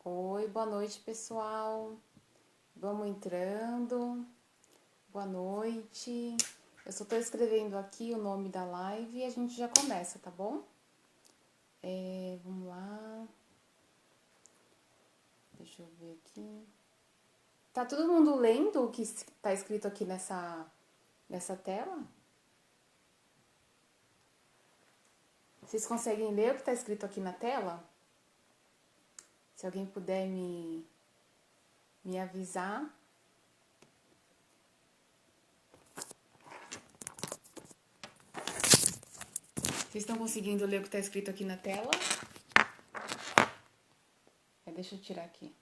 Oi, boa noite, pessoal. Vamos entrando. Boa noite. Eu só tô escrevendo aqui o nome da live e a gente já começa, tá bom? Vamos lá. Deixa eu ver aqui. Tá todo mundo lendo o que tá escrito aqui nessa tela? Vocês conseguem ler o que tá escrito aqui na tela? Se alguém puder me avisar. Vocês estão conseguindo ler o que tá escrito aqui na tela? Deixa eu tirar aqui.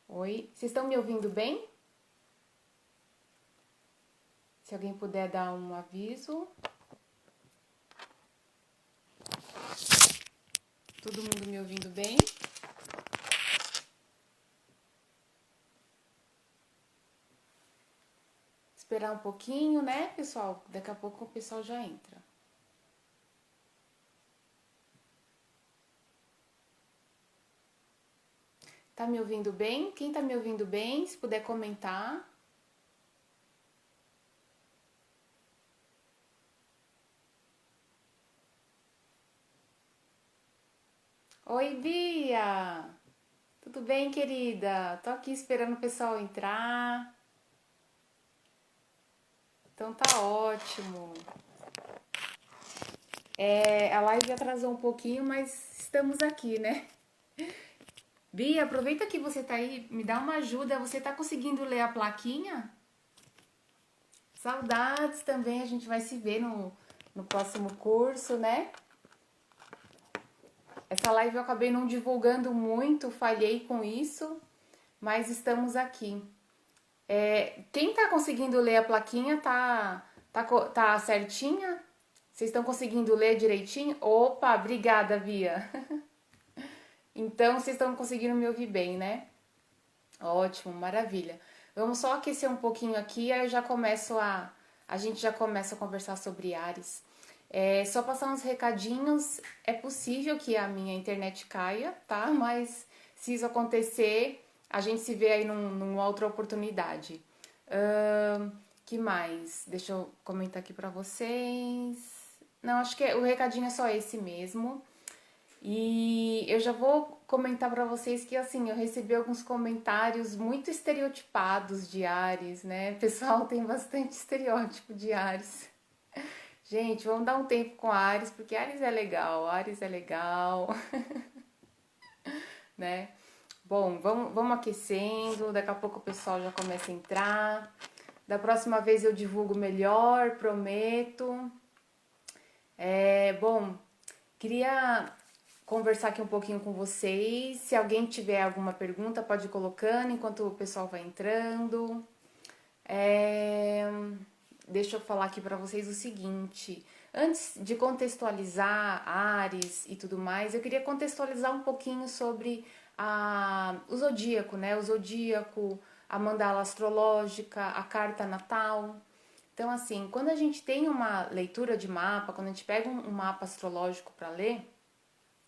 Oi, vocês estão me ouvindo bem? Se alguém puder dar um aviso. Todo mundo me ouvindo bem? Esperar um pouquinho, né, pessoal? Daqui a pouco o pessoal já entra. Tá me ouvindo bem? Quem tá me ouvindo bem, se puder comentar. Oi, Bia! Tudo bem, querida? Tô aqui esperando o pessoal entrar. Então tá ótimo. A live atrasou um pouquinho, mas estamos aqui, né? Bia, aproveita que você tá aí, me dá uma ajuda. Você tá conseguindo ler a plaquinha? Saudades também, a gente vai se ver no próximo curso, né? Essa live eu acabei não divulgando muito, falhei com isso, mas estamos aqui. Quem tá conseguindo ler a plaquinha tá certinha? Vocês estão conseguindo ler direitinho? Opa, obrigada, Bia. Então vocês estão conseguindo me ouvir bem, né? Ótimo, maravilha. Vamos só aquecer um pouquinho aqui, aí eu já começo a gente já começa a conversar sobre Ares. Só passar uns recadinhos. É possível que a minha internet caia, tá? Mas se isso acontecer, a gente se vê aí numa outra oportunidade. Que mais? Deixa eu comentar aqui pra vocês. Não, acho que o recadinho é só esse mesmo. E eu já vou comentar pra vocês que assim, eu recebi alguns comentários muito estereotipados de Ares, né? O pessoal tem bastante estereótipo de Ares. Gente, vamos dar um tempo com Ares, porque Ares é legal, né? Bom, vamos aquecendo, daqui a pouco o pessoal já começa a entrar. Da próxima vez eu divulgo melhor, prometo. Bom, queria conversar aqui um pouquinho com vocês. Se alguém tiver alguma pergunta, pode ir colocando enquanto o pessoal vai entrando. É, Deixa eu falar aqui para vocês o seguinte. Antes de contextualizar Ares e tudo mais, eu queria contextualizar um pouquinho sobre o zodíaco, né? O zodíaco, a mandala astrológica, a carta natal. Então, assim, quando a gente tem uma leitura de mapa, quando a gente pega um mapa astrológico para ler,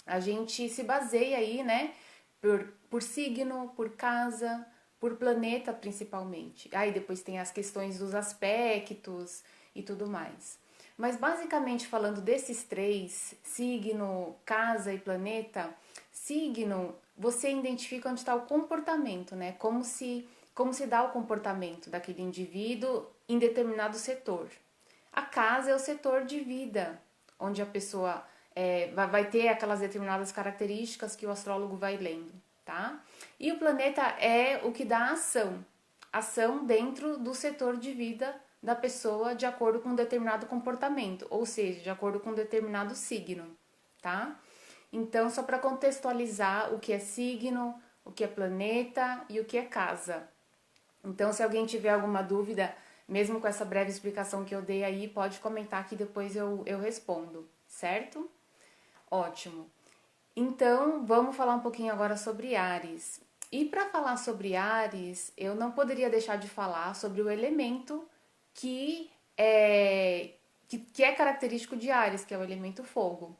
a gente se baseia aí, né, por signo, por casa, por planeta principalmente. Aí depois tem as questões dos aspectos e tudo mais. Mas basicamente falando desses três, signo, casa e planeta, signo, você identifica onde está o comportamento, né? Como se dá o comportamento daquele indivíduo em determinado setor. A casa é o setor de vida, onde a pessoa vai ter aquelas determinadas características que o astrólogo vai lendo, tá? E o planeta é o que dá ação dentro do setor de vida da pessoa de acordo com um determinado comportamento, ou seja, de acordo com um determinado signo, tá? Então, só para contextualizar o que é signo, o que é planeta e o que é casa. Então, se alguém tiver alguma dúvida, mesmo com essa breve explicação que eu dei aí, pode comentar que depois eu respondo, certo? Ótimo. Então, vamos falar um pouquinho agora sobre Áries. E para falar sobre Áries, eu não poderia deixar de falar sobre o elemento que que é característico de Áries, que é o elemento fogo.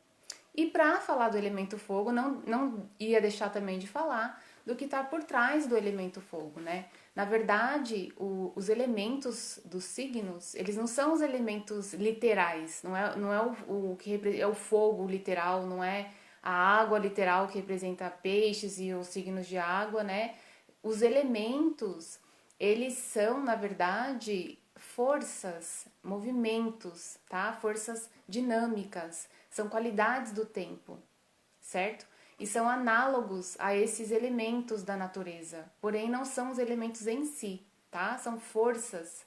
E para falar do elemento fogo, não ia deixar também de falar do que está por trás do elemento fogo, né? Na verdade, os elementos dos signos, eles não são os elementos literais, não é o que é o fogo literal, não é a água literal que representa peixes e os signos de água, né? Os elementos, eles são, na verdade, forças, movimentos, tá? Forças dinâmicas, são qualidades do tempo, certo? E são análogos a esses elementos da natureza, porém não são os elementos em si, tá? São forças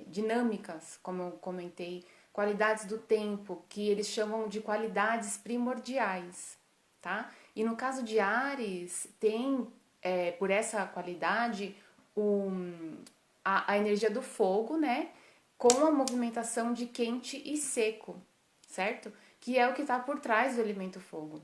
dinâmicas, como eu comentei, qualidades do tempo, que eles chamam de qualidades primordiais, tá? E no caso de Áries, tem por essa qualidade a energia do fogo, né? Com a movimentação de quente e seco, certo? Que é o que está por trás do elemento fogo.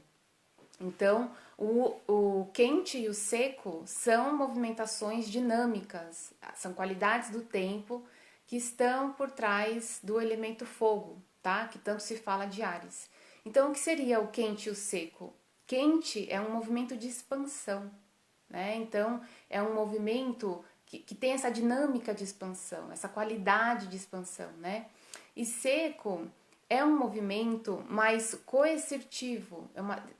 Então, o quente e o seco são movimentações dinâmicas, são qualidades do tempo que estão por trás do elemento fogo, tá? Que tanto se fala de Áries. Então, o que seria o quente e o seco? Quente é um movimento de expansão, né? Então, é um movimento que tem essa dinâmica de expansão, essa qualidade de expansão, né? E seco é um movimento mais coercitivo,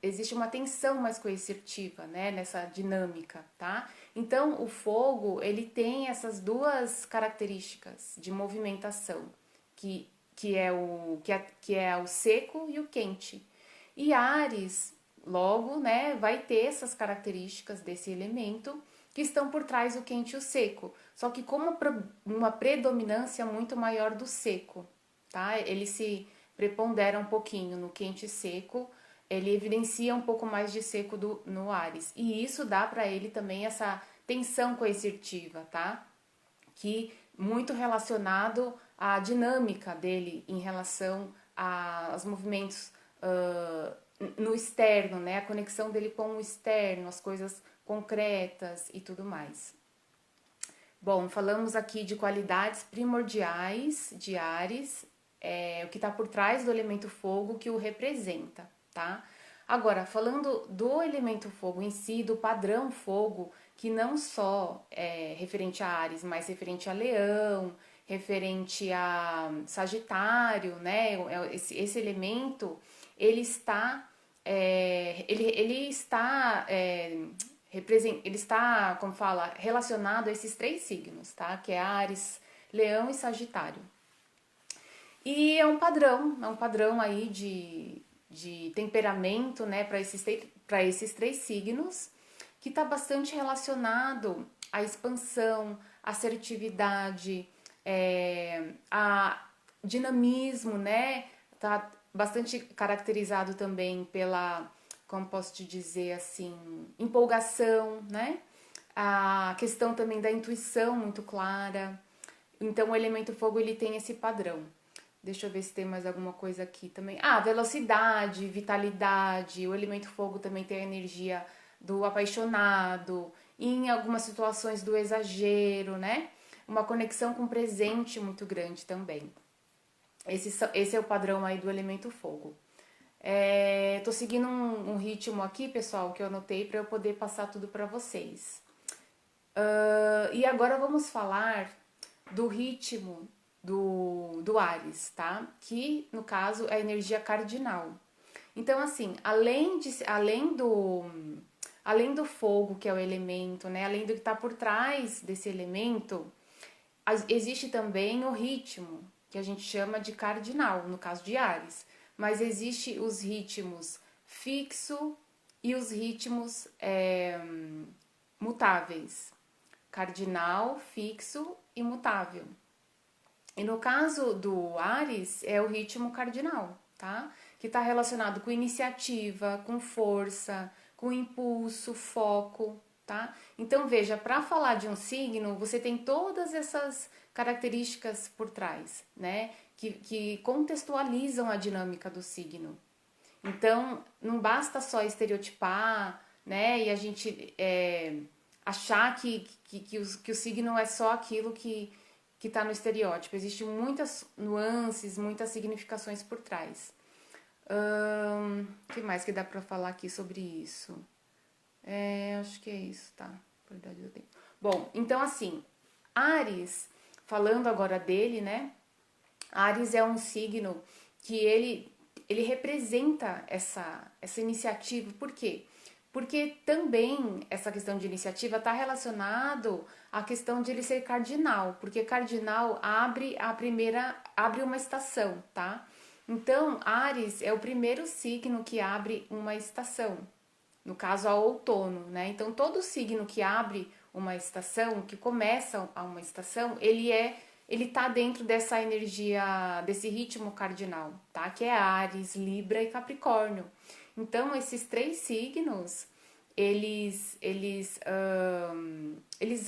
existe uma tensão mais coercitiva, né, nessa dinâmica, tá? Então, o fogo, ele tem essas duas características de movimentação, que é o seco e o quente. E Áries, logo, né, vai ter essas características desse elemento que estão por trás do quente e o seco, só que com uma predominância muito maior do seco, tá? Ele se prepondera um pouquinho no quente e seco, ele evidencia um pouco mais de seco no Áries. E isso dá para ele também essa tensão coercitiva, tá? Que muito relacionado à dinâmica dele em relação aos movimentos no externo, né? A conexão dele com o externo, as coisas concretas e tudo mais. Bom, falamos aqui de qualidades primordiais de Áries, o que está por trás do elemento fogo que o representa, tá? Agora, falando do elemento fogo em si, do padrão fogo, que não só é referente a Áries, mas referente a Leão, referente a Sagitário, né? Esse elemento, ele está, ele está ele está, como fala, relacionado a esses três signos, tá? Que é Áries, Leão e Sagitário. E é um padrão aí de temperamento, né, para esses três signos, que está bastante relacionado à expansão, assertividade, a dinamismo, né? Tá bastante caracterizado também pela, como posso te dizer assim, empolgação, né? A questão também da intuição muito clara. Então o elemento fogo ele tem esse padrão. Deixa eu ver se tem mais alguma coisa aqui também. Ah, velocidade, vitalidade. O elemento fogo também tem a energia do apaixonado, em algumas situações do exagero, né? Uma conexão com o presente muito grande também. Esse é o padrão aí do elemento fogo. Tô seguindo um ritmo aqui, pessoal, que eu anotei para eu poder passar tudo para vocês. E agora vamos falar do ritmo do Ares, tá? Que no caso é a energia cardinal. Então, assim, além do fogo, que é o elemento, né? Além do que está por trás desse elemento, existe também o ritmo, que a gente chama de cardinal, no caso de Ares. Mas existe os ritmos fixo e os ritmos mutáveis. Cardinal, fixo e mutável. E no caso do Ares, é o ritmo cardinal, tá? Que está relacionado com iniciativa, com força, com impulso, foco, tá? Então veja, para falar de um signo, você tem todas essas características por trás, né? Que contextualizam a dinâmica do signo. Então, não basta só estereotipar, né? E a gente achar que o signo é só aquilo que está no estereótipo. Existem muitas nuances, muitas significações por trás. O que mais que dá pra falar aqui sobre isso? Acho que é isso, tá? Qualidade do tempo. Bom, então assim, Áries, falando agora dele, né? Áries é um signo que ele representa essa iniciativa. Por quê? Porque também essa questão de iniciativa está relacionado à questão de ele ser cardinal, porque cardinal abre uma estação, tá? Então, Áries é o primeiro signo que abre uma estação, no caso, ao outono, né? Então, todo signo que abre uma estação, que começa a uma estação, ele tá dentro dessa energia, desse ritmo cardinal, tá? Que é Áries, Libra e Capricórnio. Então, esses três signos, eles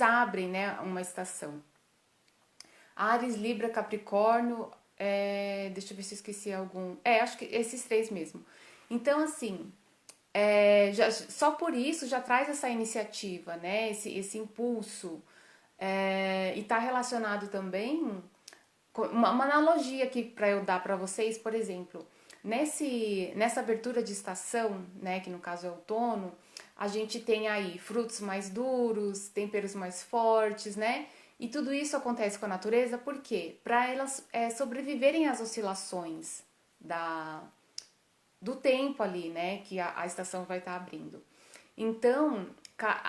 abrem, né, uma estação. Ares, Libra, Capricórnio, deixa eu ver se eu esqueci algum. Acho que esses três mesmo. Então, assim, só por isso já traz essa iniciativa, né? Esse impulso. E está relacionado também com uma analogia aqui para eu dar para vocês, por exemplo, nessa abertura de estação, né, que no caso é outono, a gente tem aí frutos mais duros, temperos mais fortes, né? E tudo isso acontece com a natureza, por quê? Para elas sobreviverem às oscilações do tempo ali, né? Que a estação vai estar abrindo. Então,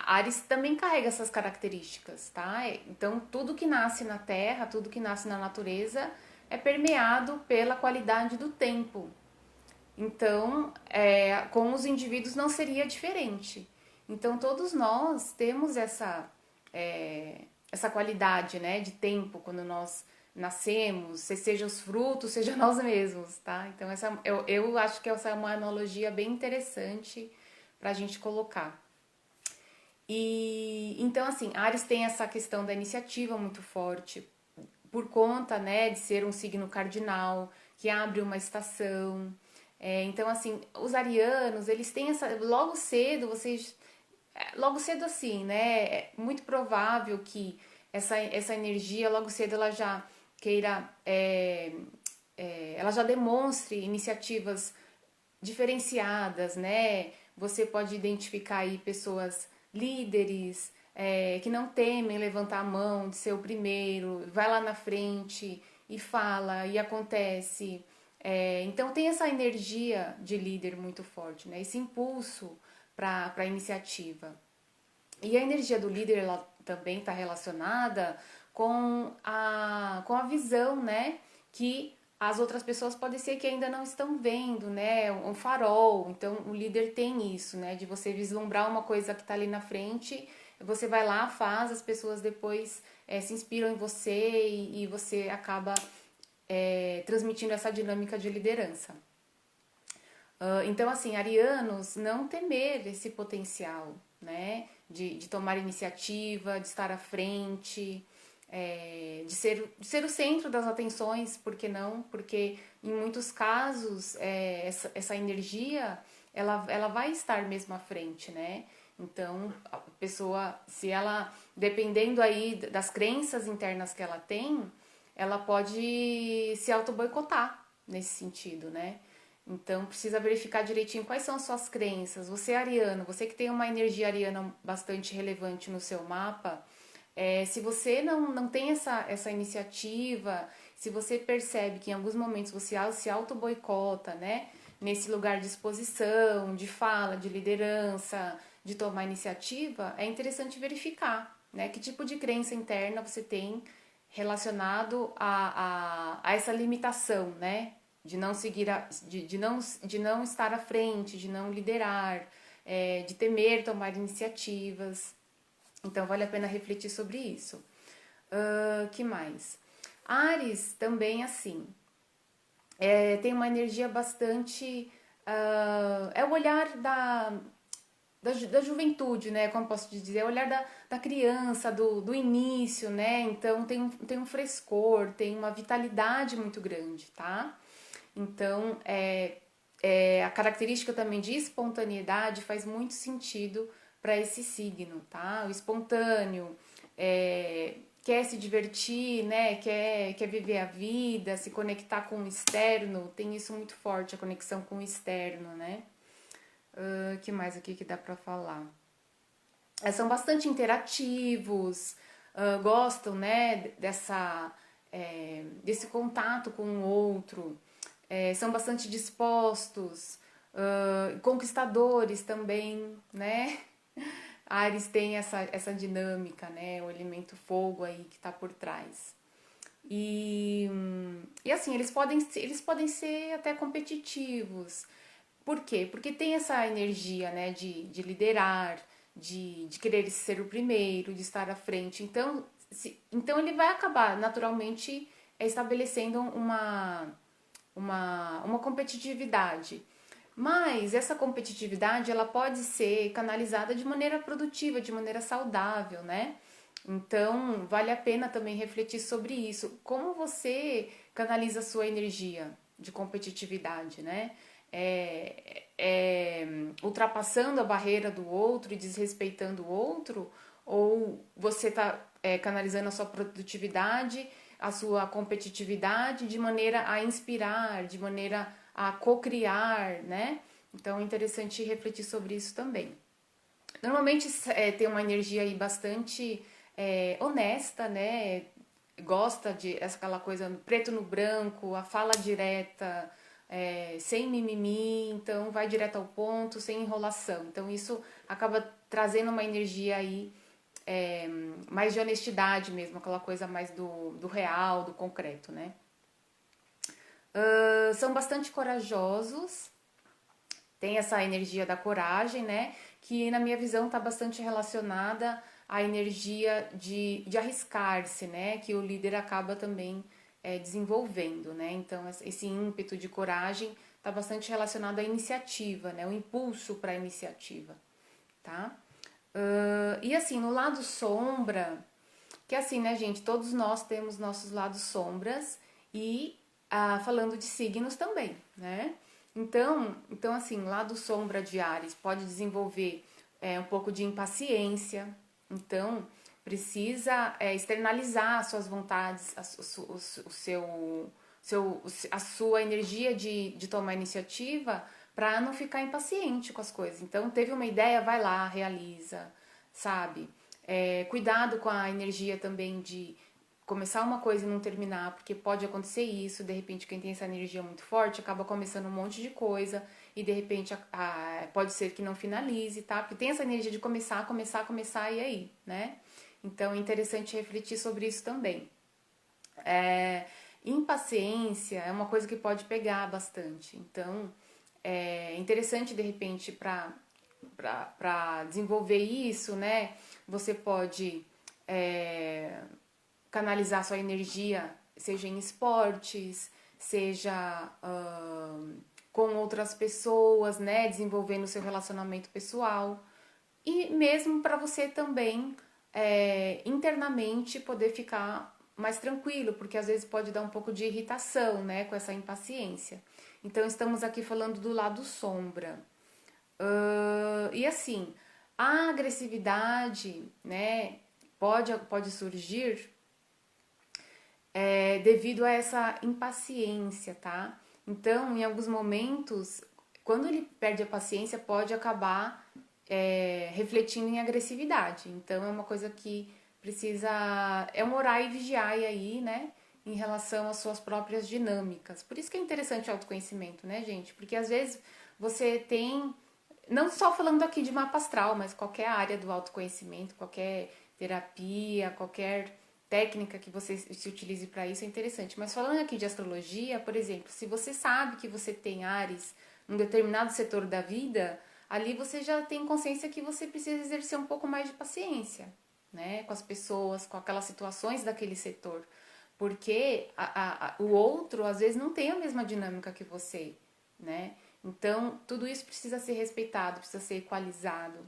Ares também carrega essas características, tá? Então, tudo que nasce na Terra, tudo que nasce na natureza é permeado pela qualidade do tempo. Então, com os indivíduos não seria diferente. Então, todos nós temos essa qualidade, né, de tempo quando nós nascemos, seja os frutos, seja nós mesmos, tá? Então, eu acho que essa é uma analogia bem interessante para a gente colocar. E então, assim, Ares tem essa questão da iniciativa muito forte, por conta, né, de ser um signo cardinal, que abre uma estação. Então, assim, os arianos, eles têm essa. Logo cedo assim, né? É muito provável que essa energia, logo cedo, ela já queira. Ela já demonstre iniciativas diferenciadas, né? Você pode identificar aí pessoas líderes, que não temem levantar a mão, de ser o primeiro, vai lá na frente e fala e acontece. Então tem essa energia de líder muito forte, né? Esse impulso para a iniciativa. E a energia do líder ela também está relacionada com a visão, né? Que as outras pessoas podem ser que ainda não estão vendo, né? Um farol. Então o líder tem isso, né? De você vislumbrar uma coisa que está ali na frente, você vai lá, faz, as pessoas depois se inspiram em você e você acaba transmitindo essa dinâmica de liderança. Então, assim, arianos não temer esse potencial, né? De tomar iniciativa, de estar à frente, de ser o centro das atenções, por que não? Porque em muitos casos essa energia ela vai estar mesmo à frente, né? Então, a pessoa, se ela, dependendo aí das crenças internas que ela tem, ela pode se auto-boicotar nesse sentido, né? Então precisa verificar direitinho quais são as suas crenças. Você é ariano, você que tem uma energia ariana bastante relevante no seu mapa, se você não tem essa iniciativa, se você percebe que em alguns momentos você se auto-boicota, né? Nesse lugar de exposição, de fala, de liderança, de tomar iniciativa, é interessante verificar, né? Que tipo de crença interna você tem relacionado a essa limitação, né? De não seguir, de não estar à frente, de não liderar, de temer tomar iniciativas. Então vale a pena refletir sobre isso. Que mais? Ares também assim, tem uma energia bastante. É o olhar da juventude, né? Como posso dizer, é o olhar da criança, do início, né? Então tem um frescor, tem uma vitalidade muito grande, tá? Então, a característica também de espontaneidade faz muito sentido para esse signo, tá? O espontâneo, quer se divertir, né? Quer viver a vida, se conectar com o externo, tem isso muito forte, a conexão com o externo, né? Que mais aqui que dá pra falar? São bastante interativos, gostam, né, desse contato com o outro, são bastante dispostos, conquistadores também, né? Ares tem essa dinâmica, né? O elemento fogo aí que tá por trás. E assim, eles podem ser até competitivos. Por quê? Porque tem essa energia, né, de liderar, de querer ser o primeiro, de estar à frente. Então ele vai acabar naturalmente estabelecendo uma competitividade. Mas essa competitividade ela pode ser canalizada de maneira produtiva, de maneira saudável, né? Então vale a pena também refletir sobre isso. Como você canaliza a sua energia de competitividade, né? Ultrapassando a barreira do outro e desrespeitando o outro, ou você está canalizando a sua produtividade, a sua competitividade de maneira a inspirar, de maneira a co-criar, né? Então é interessante refletir sobre isso também. Normalmente tem uma energia aí bastante honesta, né? Gosta de aquela coisa preto no branco, a fala direta, sem mimimi, então vai direto ao ponto, sem enrolação. Então isso acaba trazendo uma energia aí mais de honestidade mesmo, aquela coisa mais do real, do concreto, né? São bastante corajosos, tem essa energia da coragem, né? Que na minha visão está bastante relacionada à energia de arriscar-se, né? Que o líder acaba também desenvolvendo, né? Então esse ímpeto de coragem está bastante relacionado à iniciativa, né? O impulso para a iniciativa, tá? E assim, no lado sombra, que assim, né, gente? Todos nós temos nossos lados sombras e falando de signos também, né? Então assim, lado sombra de Áries pode desenvolver um pouco de impaciência, então precisa externalizar as suas vontades, a sua energia de tomar iniciativa para não ficar impaciente com as coisas. Então teve uma ideia, vai lá, realiza, sabe? Cuidado com a energia também de começar uma coisa e não terminar, porque pode acontecer isso, de repente quem tem essa energia muito forte acaba começando um monte de coisa e de repente pode ser que não finalize, tá? Porque tem essa energia de começar e aí, né? Então é interessante refletir sobre isso também. Impaciência é uma coisa que pode pegar bastante, então é interessante de repente para desenvolver isso, né? Você pode canalizar sua energia, seja em esportes, seja com outras pessoas, né, desenvolvendo seu relacionamento pessoal e mesmo para você também internamente poder ficar mais tranquilo, porque às vezes pode dar um pouco de irritação, né, com essa impaciência. Então estamos aqui falando do lado sombra. E assim, a agressividade, né, pode surgir devido a essa impaciência, tá? Então, em alguns momentos, quando ele perde a paciência, pode acabar refletindo em agressividade. Então, é uma coisa que precisa. É um orar e vigiar aí, né? Em relação às suas próprias dinâmicas. Por isso que é interessante o autoconhecimento, né, gente? Porque às vezes você tem. Não só falando aqui de mapa astral, mas qualquer área do autoconhecimento, qualquer terapia, qualquer técnica que você se utilize para isso é interessante. Mas falando aqui de astrologia, por exemplo, se você sabe que você tem Áries num determinado setor da vida, ali você já tem consciência que você precisa exercer um pouco mais de paciência, né, com as pessoas, com aquelas situações daquele setor, porque o outro às vezes não tem a mesma dinâmica que você, né? Então tudo isso precisa ser respeitado, precisa ser equalizado.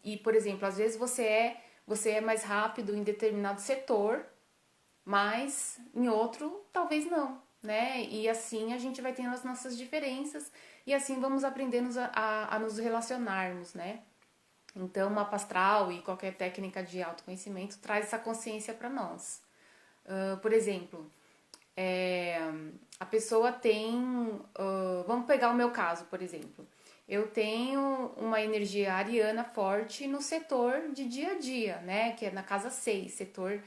E por exemplo, às vezes você é mais rápido em determinado setor, mas em outro talvez não, né? E assim a gente vai tendo as nossas diferenças e assim vamos aprendendo a nos relacionarmos, né? Então, o mapa astral e qualquer técnica de autoconhecimento traz essa consciência para nós. Por exemplo, é, a pessoa tem. Vamos pegar o meu caso, por exemplo. Eu tenho uma energia ariana forte no setor de dia a dia, né? Que é na casa 6, setor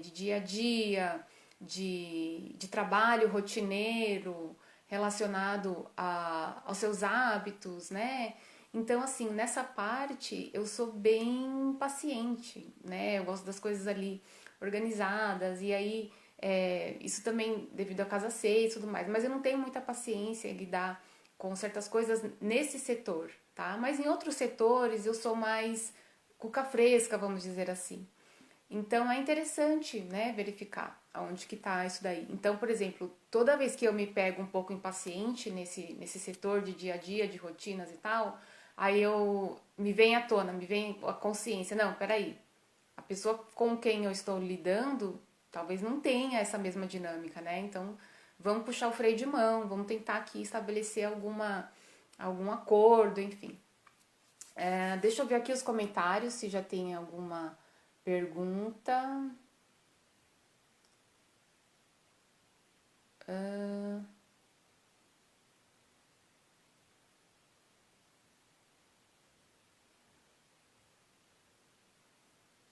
de dia a dia, de trabalho rotineiro, relacionado aos seus hábitos, né? Então, assim, nessa parte eu sou bem paciente, né? Eu gosto das coisas ali organizadas, e aí isso também devido à casa 6 e tudo mais, mas eu não tenho muita paciência em lidar com certas coisas nesse setor, tá? Mas em outros setores eu sou mais cuca fresca, vamos dizer assim. Então é interessante, né, verificar aonde que tá isso daí. Então, por exemplo, toda vez que eu me pego um pouco impaciente nesse setor de dia a dia, de rotinas e tal, aí eu me vem à tona, me vem a consciência, não, peraí, a pessoa com quem eu estou lidando talvez não tenha essa mesma dinâmica, né? Então, vamos puxar o freio de mão, vamos tentar aqui estabelecer algum acordo, enfim. Deixa eu ver aqui os comentários, se já tem alguma pergunta.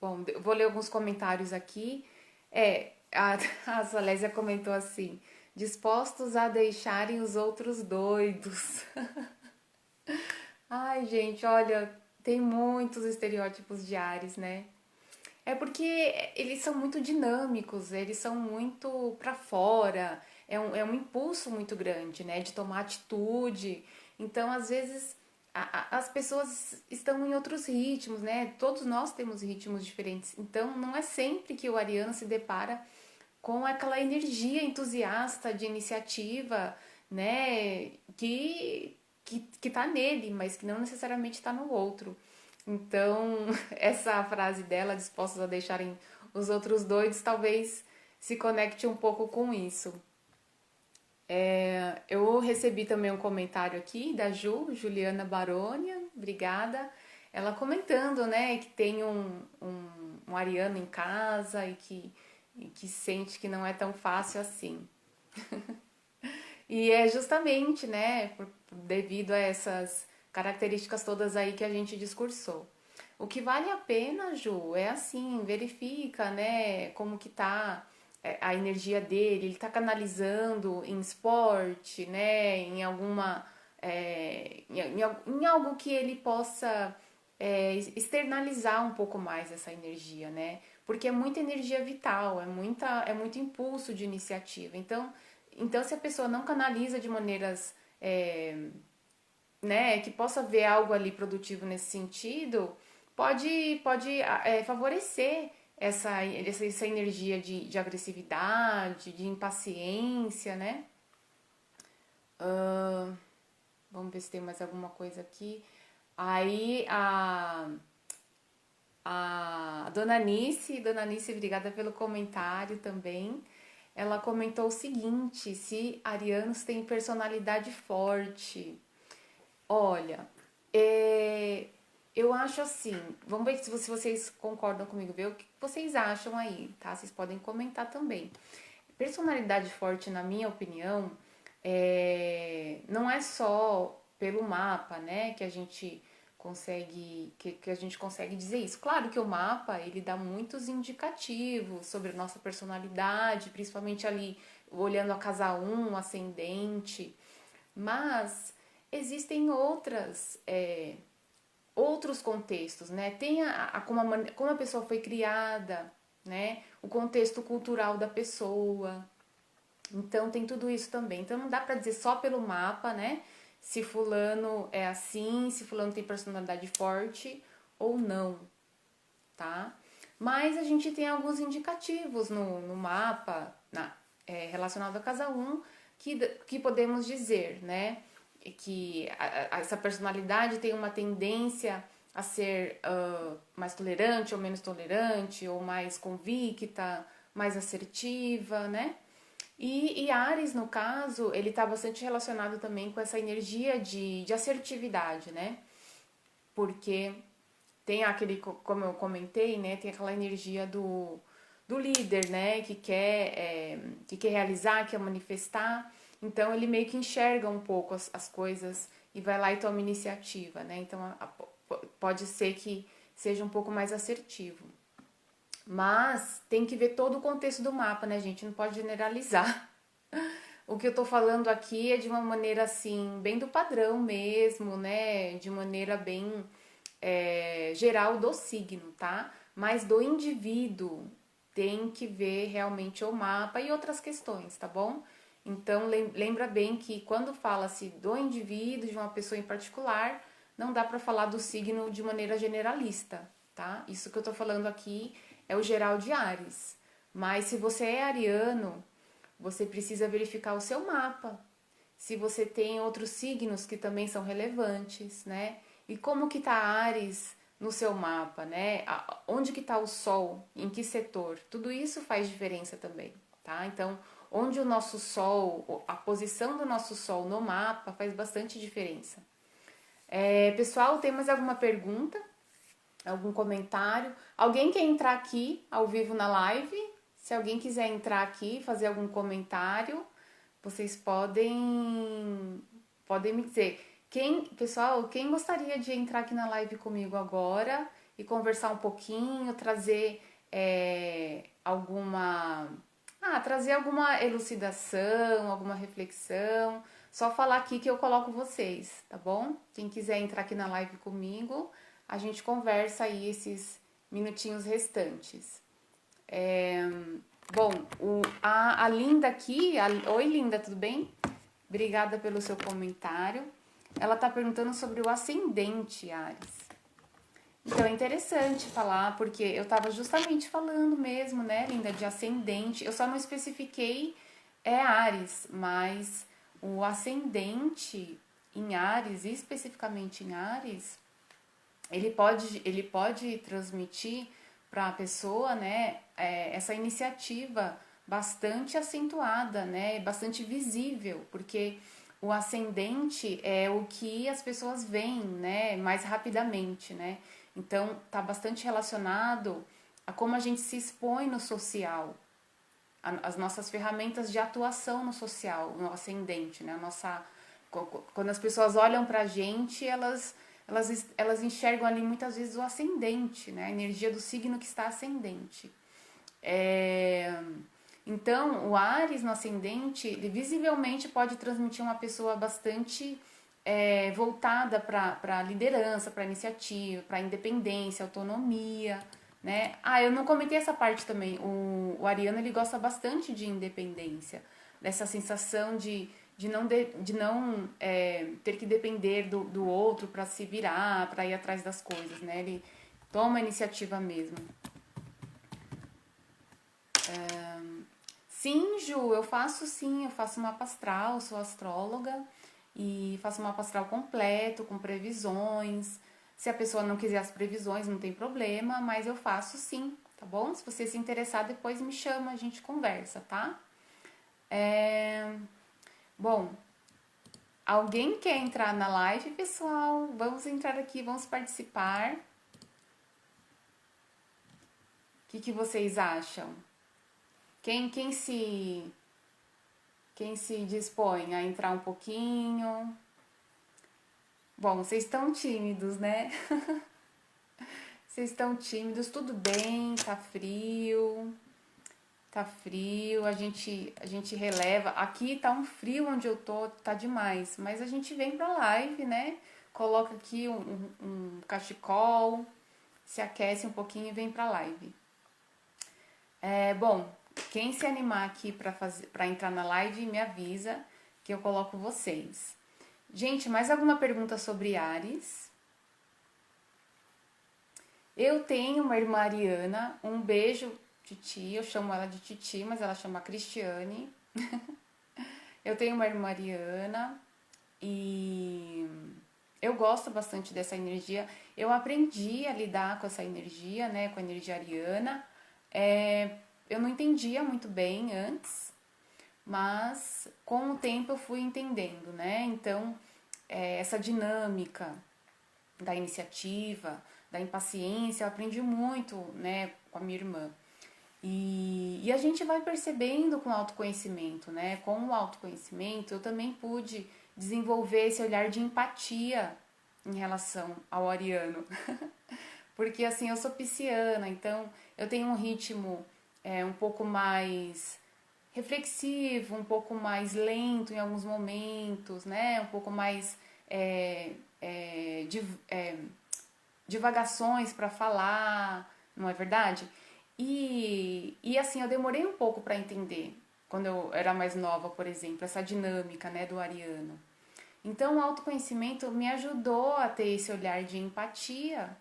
Bom, eu vou ler alguns comentários aqui. A Salésia comentou assim: dispostos a deixarem os outros doidos. Ai, gente, olha, tem muitos estereótipos de Ares, né? É porque eles são muito dinâmicos, eles são muito pra fora, é um impulso muito grande, né, de tomar atitude. Então, às vezes, as pessoas estão em outros ritmos, né? Todos nós temos ritmos diferentes. Então, não é sempre que o ariano se depara com aquela energia entusiasta de iniciativa, né, que tá nele, mas que não necessariamente está no outro. Então, essa frase dela, dispostos a deixarem os outros doidos, talvez se conecte um pouco com isso. Eu recebi também um comentário aqui da Juliana Barônia, obrigada. Ela comentando, né, que tem um ariano em casa e que sente que não é tão fácil assim. E é justamente, né, devido a essas características todas aí que a gente discursou. O que vale a pena, Ju, é assim, verifica, né, como que tá a energia dele, ele tá canalizando em esporte, né, em alguma, em algo que ele possa externalizar um pouco mais essa energia, né, porque é muita energia vital, é muito impulso de iniciativa, então, se a pessoa não canaliza de maneiras, né, que possa ver algo ali produtivo nesse sentido, pode favorecer essa energia de agressividade, de impaciência, né? Vamos ver se tem mais alguma coisa aqui. Aí a Dona Nice, obrigada pelo comentário também. Ela comentou o seguinte: se arianos têm personalidade forte. Olha, é, eu acho assim. Vamos ver se vocês concordam comigo, ver o que vocês acham aí, tá? Vocês podem comentar também. Personalidade forte, na minha opinião, não é só pelo mapa, né, que a gente consegue dizer isso. Claro que o mapa, ele dá muitos indicativos sobre a nossa personalidade, principalmente ali olhando a casa um, o ascendente, mas existem outros contextos, né? Tem como a pessoa foi criada, né? O contexto cultural da pessoa. Então tem tudo isso também. Então não dá pra dizer só pelo mapa, né? Se fulano é assim, se fulano tem personalidade forte ou não, tá? Mas a gente tem alguns indicativos no mapa, relacionado à casa um que podemos dizer, né? Que essa personalidade tem uma tendência a ser mais tolerante ou menos tolerante, ou mais convicta, mais assertiva, né? E Ares, no caso, ele está bastante relacionado também com essa energia de assertividade, né? Porque tem aquele, como eu comentei, né? Tem aquela energia do líder, né? Que quer realizar, quer manifestar. Então ele meio que enxerga um pouco as coisas e vai lá e toma iniciativa, né? Então pode ser que seja um pouco mais assertivo. Mas tem que ver todo o contexto do mapa, né, gente? Não pode generalizar. O que eu tô falando aqui é de uma maneira assim, bem do padrão mesmo, né? De maneira bem geral do signo, tá? Mas do indivíduo tem que ver realmente o mapa e outras questões, tá bom? Então lembra bem que quando fala-se do indivíduo, de uma pessoa em particular, não dá para falar do signo de maneira generalista, tá? Isso que eu tô falando aqui é o geral de Áries. Mas se você é ariano, você precisa verificar o seu mapa. Se você tem outros signos que também são relevantes, né? E como que tá Áries no seu mapa, né? Onde que tá o Sol? Em que setor? Tudo isso faz diferença também, tá? Então, onde o nosso Sol, a posição do nosso Sol no mapa faz bastante diferença. Pessoal, tem mais alguma pergunta? Algum comentário? Alguém quer entrar aqui ao vivo na live? Se alguém quiser entrar aqui, fazer algum comentário, vocês podem me dizer. Pessoal, quem gostaria de entrar aqui na live comigo agora e conversar um pouquinho, trazer trazer alguma elucidação, alguma reflexão, só falar aqui que eu coloco vocês, tá bom? Quem quiser entrar aqui na live comigo, a gente conversa aí esses minutinhos restantes. Bom, a Linda aqui, oi Linda, tudo bem? Obrigada pelo seu comentário. Ela tá perguntando sobre o ascendente, Ares. Então é interessante falar, porque eu tava justamente falando mesmo, né, Linda, de ascendente. Eu só não especifiquei Ares, mas o ascendente em Ares, especificamente em Ares, ele pode transmitir para a pessoa, né, essa iniciativa bastante acentuada, né, bastante visível, porque o ascendente é o que as pessoas veem, né, mais rapidamente, né. Então tá bastante relacionado a como a gente se expõe no social, as nossas ferramentas de atuação no social, no ascendente, né, quando as pessoas olham pra gente, elas enxergam ali muitas vezes o ascendente, né? A energia do signo que está ascendente. Então, o Áries no ascendente, ele visivelmente pode transmitir uma pessoa bastante voltada para a liderança, para a iniciativa, para a independência, autonomia, né? Eu não comentei essa parte também. O ariano, ele gosta bastante de independência, dessa sensação de não ter que depender do outro para se virar, para ir atrás das coisas, né? Ele toma a iniciativa mesmo. Sim, Ju, eu faço mapa astral, sou astróloga e faço mapa astral completo, com previsões. Se a pessoa não quiser as previsões, não tem problema, mas eu faço sim, tá bom? Se você se interessar, depois me chama, a gente conversa, tá? Bom, alguém quer entrar na live, pessoal? Vamos entrar aqui, vamos participar. O que vocês acham? Quem quem se dispõe a entrar um pouquinho? Bom, vocês estão tímidos, né? Vocês estão tímidos, tudo bem, tá frio. Tá frio, a gente releva. Aqui tá um frio onde eu tô, tá demais. Mas a gente vem pra live, né? Coloca aqui um cachecol, se aquece um pouquinho e vem pra live. Bom, quem se animar aqui pra entrar na live, me avisa que eu coloco vocês. Gente, mais alguma pergunta sobre Áries? Eu tenho uma irmã Ariana, um beijo, Titi, eu chamo ela de Titi, mas ela chama Cristiane. Eu tenho uma irmã Ariana e eu gosto bastante dessa energia. Eu aprendi a lidar com essa energia, né, com a energia ariana. Eu não entendia muito bem antes, mas com o tempo eu fui entendendo, né? Então, essa dinâmica da iniciativa, da impaciência, eu aprendi muito, né, com a minha irmã. E a gente vai percebendo com o autoconhecimento, né? Com o autoconhecimento, eu também pude desenvolver esse olhar de empatia em relação ao ariano. Porque assim, eu sou pisciana, então eu tenho um ritmo um pouco mais reflexivo, um pouco mais lento em alguns momentos, né? Um pouco mais é, é, div, é, divagações para falar, não é verdade? E assim, eu demorei um pouco para entender, quando eu era mais nova, por exemplo, essa dinâmica, né, do ariano. Então, o autoconhecimento me ajudou a ter esse olhar de empatia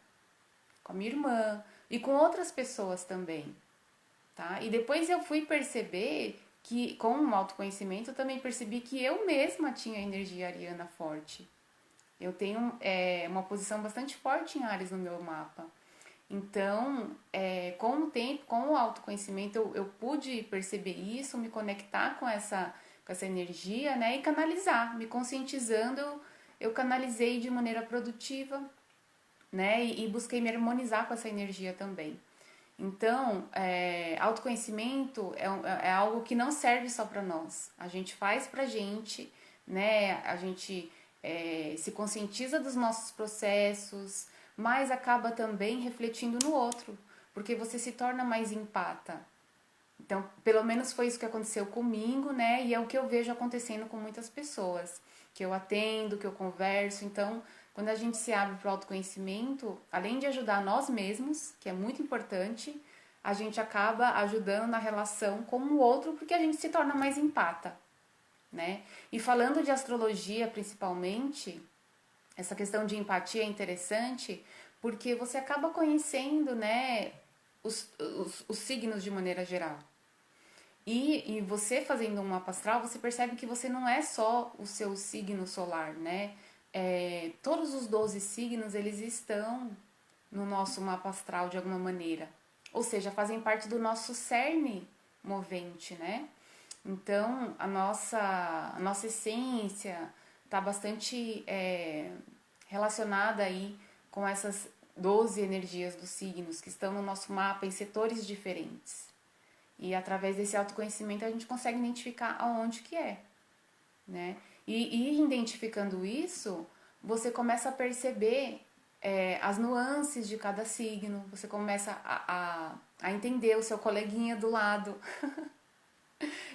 com a minha irmã e com outras pessoas também, tá? E depois eu fui perceber que, com o autoconhecimento, eu também percebi que eu mesma tinha energia ariana forte. Eu tenho uma posição bastante forte em Áries no meu mapa. Então, com o tempo, com o autoconhecimento, eu pude perceber isso, me conectar com essa energia, né? E canalizar, me conscientizando, eu canalizei de maneira produtiva, né? E busquei me harmonizar com essa energia também. Então, autoconhecimento é algo que não serve só para nós. A gente faz pra gente, né? A gente se conscientiza dos nossos processos, mas acaba também refletindo no outro, porque você se torna mais empata. Então, pelo menos foi isso que aconteceu comigo, né? E é o que eu vejo acontecendo com muitas pessoas, que eu atendo, que eu converso. Então, quando a gente se abre para o autoconhecimento, além de ajudar nós mesmos, que é muito importante, a gente acaba ajudando na relação com o outro, porque a gente se torna mais empata, né? E falando de astrologia, principalmente, essa questão de empatia é interessante, porque você acaba conhecendo, né, os signos de maneira geral. E você fazendo um mapa astral, você percebe que você não é só o seu signo solar, né? Todos os 12 signos, eles estão no nosso mapa astral de alguma maneira. Ou seja, fazem parte do nosso cerne movente, né? Então, a nossa essência está bastante relacionada aí com essas 12 energias dos signos que estão no nosso mapa em setores diferentes. E através desse autoconhecimento a gente consegue identificar aonde que é, né? E identificando isso, você começa a perceber as nuances de cada signo, você começa a entender o seu coleguinha do lado.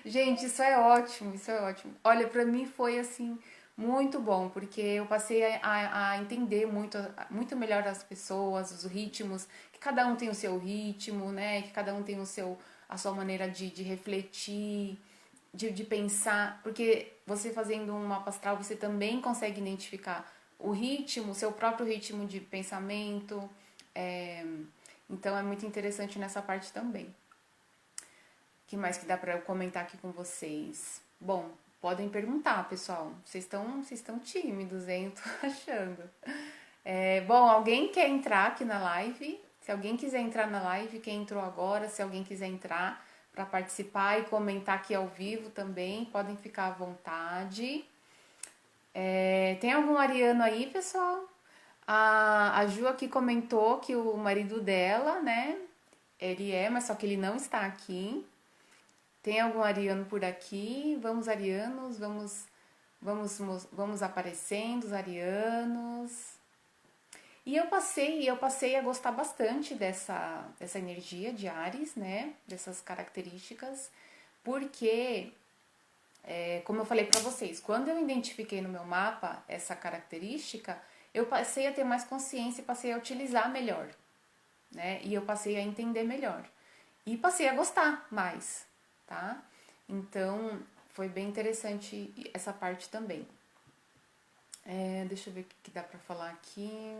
Gente, isso é ótimo, isso é ótimo. Olha, pra mim foi assim muito bom, porque eu passei a entender muito melhor as pessoas, os ritmos, que cada um tem o seu ritmo, né? Que cada um tem a sua maneira de refletir, de pensar, porque você fazendo um mapa astral, você também consegue identificar o ritmo, o seu próprio ritmo de pensamento. é, então é muito interessante nessa parte também. O que mais que dá pra eu comentar aqui com vocês? Bom, podem perguntar, pessoal. Vocês estão tímidos, hein? Eu tô achando. Bom, alguém quer entrar aqui na live? Se alguém quiser entrar na live, quem entrou agora, se alguém quiser entrar para participar e comentar aqui ao vivo também, podem ficar à vontade. Tem algum ariano aí, pessoal? A Ju aqui comentou que o marido dela, né? Ele mas só que ele não está aqui. Tem algum ariano por aqui? Vamos, arianos, vamos aparecendo, os arianos. E eu passei a gostar bastante dessa energia de Áries, né? Dessas características, porque, como eu falei pra vocês, quando eu identifiquei no meu mapa essa característica, eu passei a ter mais consciência e passei a utilizar melhor, né? E eu passei a entender melhor. E passei a gostar mais, tá? Então, foi bem interessante essa parte também. Deixa eu ver o que dá pra falar aqui.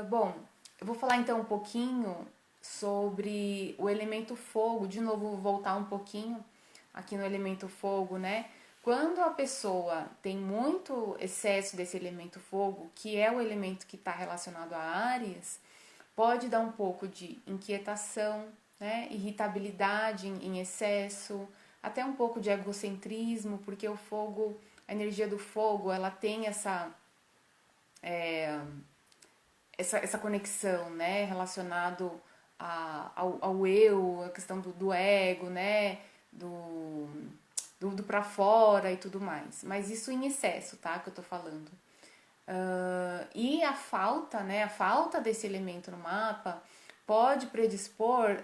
Bom, eu vou falar então um pouquinho sobre o elemento fogo. De novo, vou voltar um pouquinho aqui no elemento fogo, né? Quando a pessoa tem muito excesso desse elemento fogo, que é o elemento que está relacionado a Áries, pode dar um pouco de inquietação, né? Irritabilidade em excesso, até um pouco de egocentrismo, porque o fogo, a energia do fogo, ela tem essa conexão, né, relacionado ao eu, a questão do ego, né, do pra fora e tudo mais. Mas isso em excesso, tá, que eu tô falando. E a falta, né, a falta desse elemento no mapa pode predispor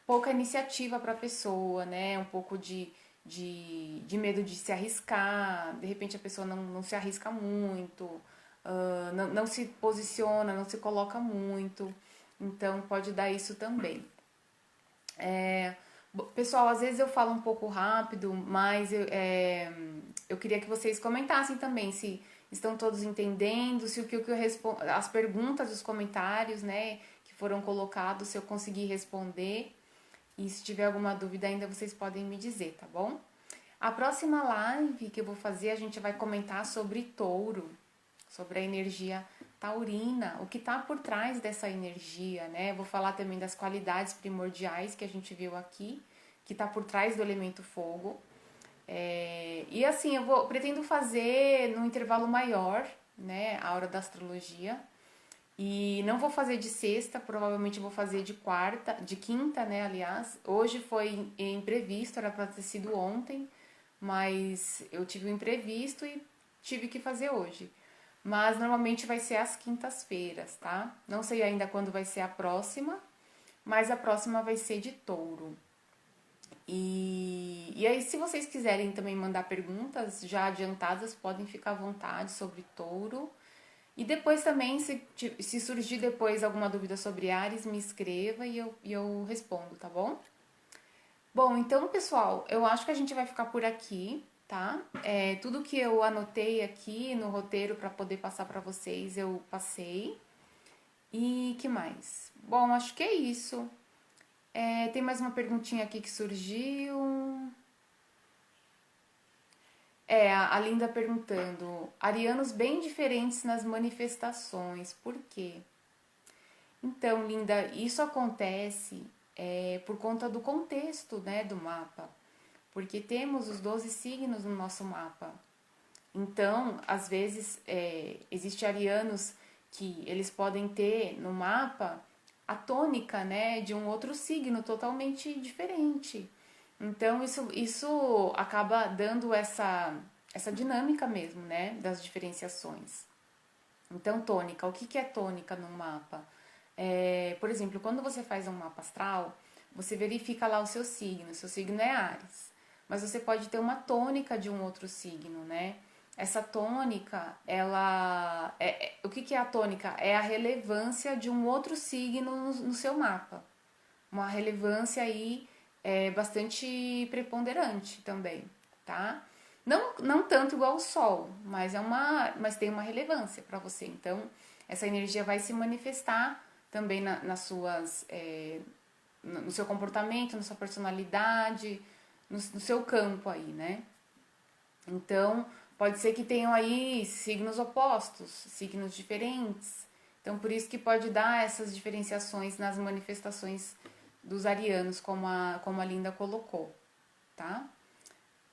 pouca iniciativa para a pessoa, né, um pouco de medo de se arriscar, de repente a pessoa não se arrisca muito, não se posiciona, não se coloca muito, então pode dar isso também. Pessoal, às vezes eu falo um pouco rápido, mas eu queria que vocês comentassem também se estão todos entendendo, se o que eu respondo, as perguntas, os comentários, né, que foram colocados, se eu conseguir responder. E se tiver alguma dúvida ainda, vocês podem me dizer, tá bom? A próxima live que eu vou fazer, a gente vai comentar sobre touro, sobre a energia taurina, o que está por trás dessa energia, né? Eu vou falar também das qualidades primordiais que a gente viu aqui, que está por trás do elemento fogo. E assim, pretendo fazer num intervalo maior, né? A hora da astrologia. E não vou fazer de sexta, provavelmente vou fazer de quarta, de quinta, né? Aliás, hoje foi imprevisto, era para ter sido ontem, mas eu tive um imprevisto e tive que fazer hoje. Mas normalmente vai ser às quintas-feiras, tá? Não sei ainda quando vai ser a próxima, mas a próxima vai ser de touro. E aí, se vocês quiserem também mandar perguntas já adiantadas, podem ficar à vontade sobre touro. E depois também, se surgir depois alguma dúvida sobre Áries, me escreva e eu respondo, tá bom? Bom, então, pessoal, eu acho que a gente vai ficar por aqui, tá? Tudo que eu anotei aqui no roteiro para poder passar para vocês, eu passei. E que mais? Bom, acho que é isso. Tem mais uma perguntinha aqui que surgiu. A Linda perguntando: arianos bem diferentes nas manifestações, por quê? Então, Linda, isso acontece por conta do contexto, né, do mapa, porque temos os 12 signos no nosso mapa. Então, às vezes, existe arianos que eles podem ter no mapa a tônica, né, de um outro signo totalmente diferente. Então, isso acaba dando essa dinâmica mesmo, né, das diferenciações. Então, tônica, o que é tônica no mapa? Por exemplo, quando você faz um mapa astral, você verifica lá o seu signo é Áries, mas você pode ter uma tônica de um outro signo, né? Essa tônica, o que é a tônica? É a relevância de um outro signo no seu mapa. Uma relevância aí bastante preponderante também, tá? Não tanto igual o Sol, mas tem uma relevância para você. Então, essa energia vai se manifestar também nas suas, no seu comportamento, na sua personalidade, no seu campo aí, né? Então, pode ser que tenham aí signos opostos, signos diferentes. Então, por isso que pode dar essas diferenciações nas manifestações dos arianos, como a Linda colocou, tá?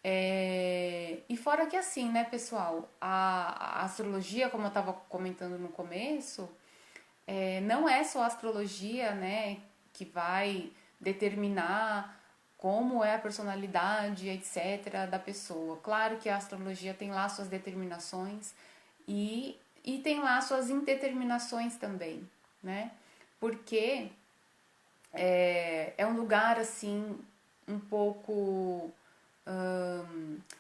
E fora que assim, né, pessoal, a astrologia, como eu estava comentando no começo, não é só a astrologia, né, que vai determinar como é a personalidade, etc., da pessoa. Claro que a astrologia tem lá suas determinações e tem lá suas indeterminações também, né? Porque é um lugar, assim, um pouco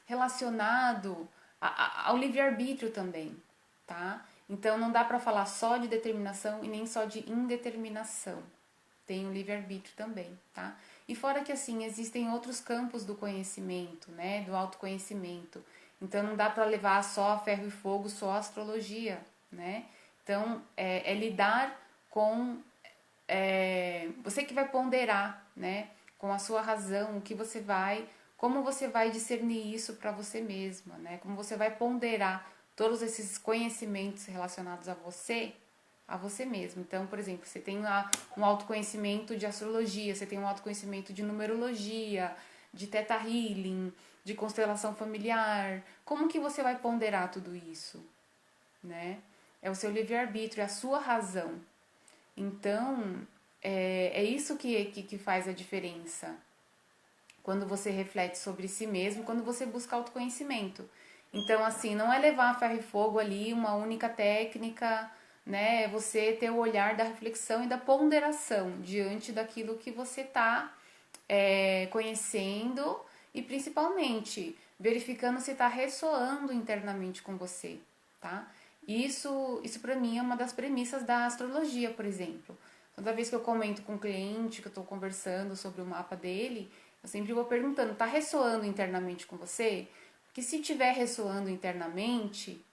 relacionado ao livre-arbítrio também, tá? Então não dá para falar só de determinação e nem só de indeterminação. Tem o livre-arbítrio também, tá? E fora que assim, existem outros campos do conhecimento, né, do autoconhecimento. Então não dá para levar só a ferro e fogo, só a astrologia, né? Então é lidar com você que vai ponderar, né, com a sua razão, como você vai discernir isso para você mesma, né? Como você vai ponderar todos esses conhecimentos relacionados a você mesmo. Então, por exemplo, você tem lá um autoconhecimento de astrologia, você tem um autoconhecimento de numerologia, de teta healing, de constelação familiar. Como que você vai ponderar tudo isso, né? É o seu livre-arbítrio, é a sua razão. Então, é isso que faz a diferença. Quando você reflete sobre si mesmo, quando você busca autoconhecimento. Então, assim, não é levar a ferro e fogo ali, uma única técnica, né? É você ter o olhar da reflexão e da ponderação diante daquilo que você está conhecendo e principalmente verificando se está ressoando internamente com você, tá? Isso para mim é uma das premissas da astrologia, por exemplo. Toda vez que eu comento com um cliente, que eu estou conversando sobre o mapa dele, eu sempre vou perguntando, tá ressoando internamente com você? Porque se estiver ressoando internamente,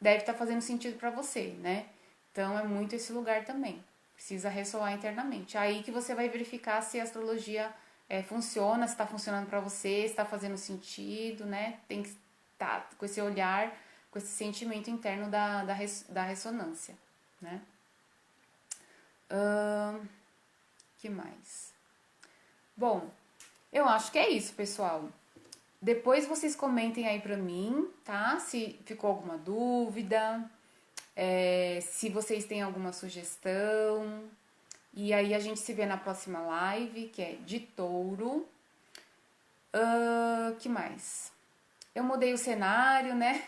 deve estar fazendo sentido para você, né? Então é muito esse lugar também. Precisa ressoar internamente. Aí que você vai verificar se a astrologia funciona, se está funcionando para você, se está fazendo sentido, né? Tem que estar com esse olhar, com esse sentimento interno da ressonância, né? Que mais? Bom, eu acho que é isso, pessoal. Depois vocês comentem aí pra mim, tá? Se ficou alguma dúvida, se vocês têm alguma sugestão. E aí a gente se vê na próxima live, que é de touro. Que mais? Eu mudei o cenário, né?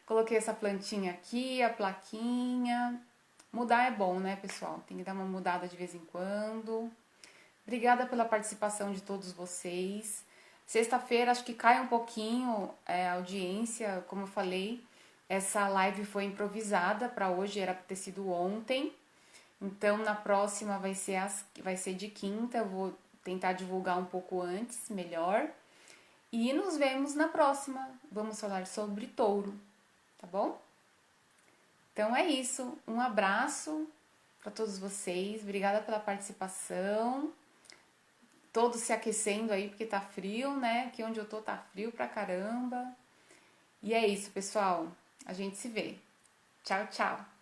Coloquei essa plantinha aqui, a plaquinha. Mudar é bom, né, pessoal? Tem que dar uma mudada de vez em quando. Obrigada pela participação de todos vocês. Sexta-feira acho que cai um pouquinho a audiência, como eu falei. Essa live foi improvisada para hoje, era para ter sido ontem. Então na próxima vai ser de quinta, eu vou tentar divulgar um pouco antes, melhor. E nos vemos na próxima. Vamos falar sobre touro, tá bom? Então é isso. Um abraço para todos vocês. Obrigada pela participação. Todos se aquecendo aí porque tá frio, né? Aqui onde eu tô tá frio pra caramba. E é isso, pessoal. A gente se vê. Tchau, tchau.